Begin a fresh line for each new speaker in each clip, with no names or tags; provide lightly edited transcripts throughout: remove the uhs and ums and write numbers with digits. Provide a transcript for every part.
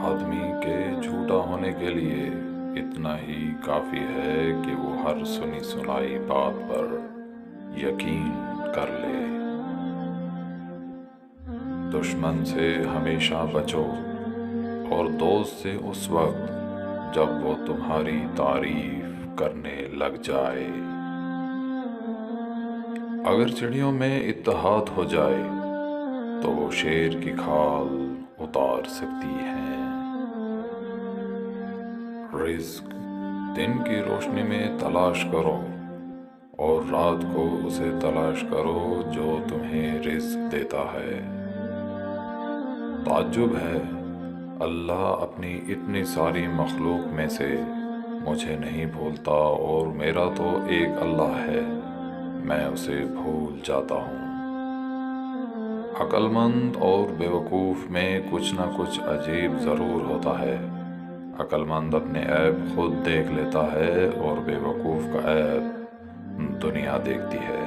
آدمی کے جھوٹا ہونے کے لیے اتنا ہی کافی ہے کہ وہ ہر سنی سنائی بات پر یقین کر لے۔ دشمن سے ہمیشہ بچو اور دوست سے اس وقت جب وہ تمہاری تعریف کرنے لگ جائے۔ اگر چڑیوں میں اتحاد ہو جائے تو وہ شیر کی کھال اتار سکتی ہیں۔ رزق دن کی روشنی میں تلاش کرو اور رات کو اسے تلاش کرو جو تمہیں رزق دیتا ہے۔ تعجب ہے، اللہ اپنی اتنی ساری مخلوق میں سے مجھے نہیں بھولتا اور میرا تو ایک اللہ ہے، میں اسے بھول جاتا ہوں۔ عقل مند اور بیوقوف میں کچھ نہ کچھ عجیب ضرور ہوتا ہے۔ عقل مند اپنے عیب خود دیکھ لیتا ہے اور بیوقوف کا عیب دنیا دیکھتی ہے۔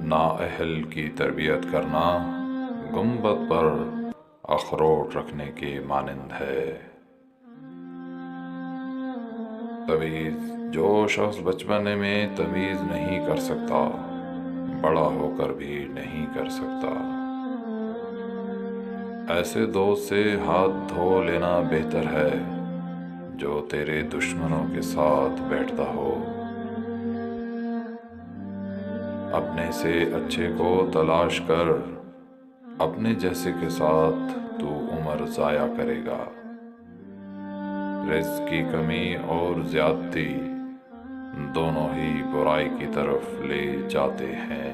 نااہل کی تربیت کرنا گنبد پر اخروٹ رکھنے کے مانند ہے۔ تمیز جو شخص بچپنے میں تمیز نہیں کر سکتا بڑا ہو کر بھی نہیں کر سکتا۔ ایسے دوست سے ہاتھ دھو لینا بہتر ہے جو تیرے دشمنوں کے ساتھ بیٹھتا ہو۔ اپنے سے اچھے کو تلاش کر، اپنے جیسے کے ساتھ تو عمر ضائع کرے گا۔ رزق کی کمی اور زیادتی دونوں ہی برائی کی طرف لے جاتے ہیں۔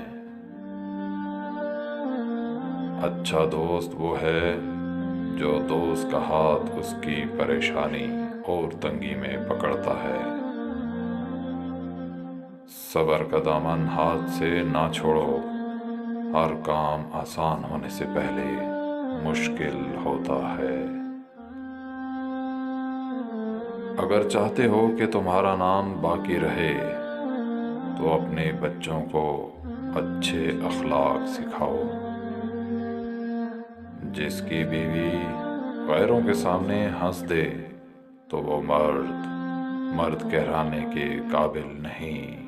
اچھا دوست وہ ہے جو دوست کا ہاتھ اس کی پریشانی اور تنگی میں پکڑتا ہے۔ صبر کا دامن ہاتھ سے نہ چھوڑو، ہر کام آسان ہونے سے پہلے مشکل ہوتا ہے۔ اگر چاہتے ہو کہ تمہارا نام باقی رہے تو اپنے بچوں کو اچھے اخلاق سکھاؤ۔ جس کی بیوی غیروں کے سامنے ہنس دے تو وہ مرد کہلانے کے قابل نہیں۔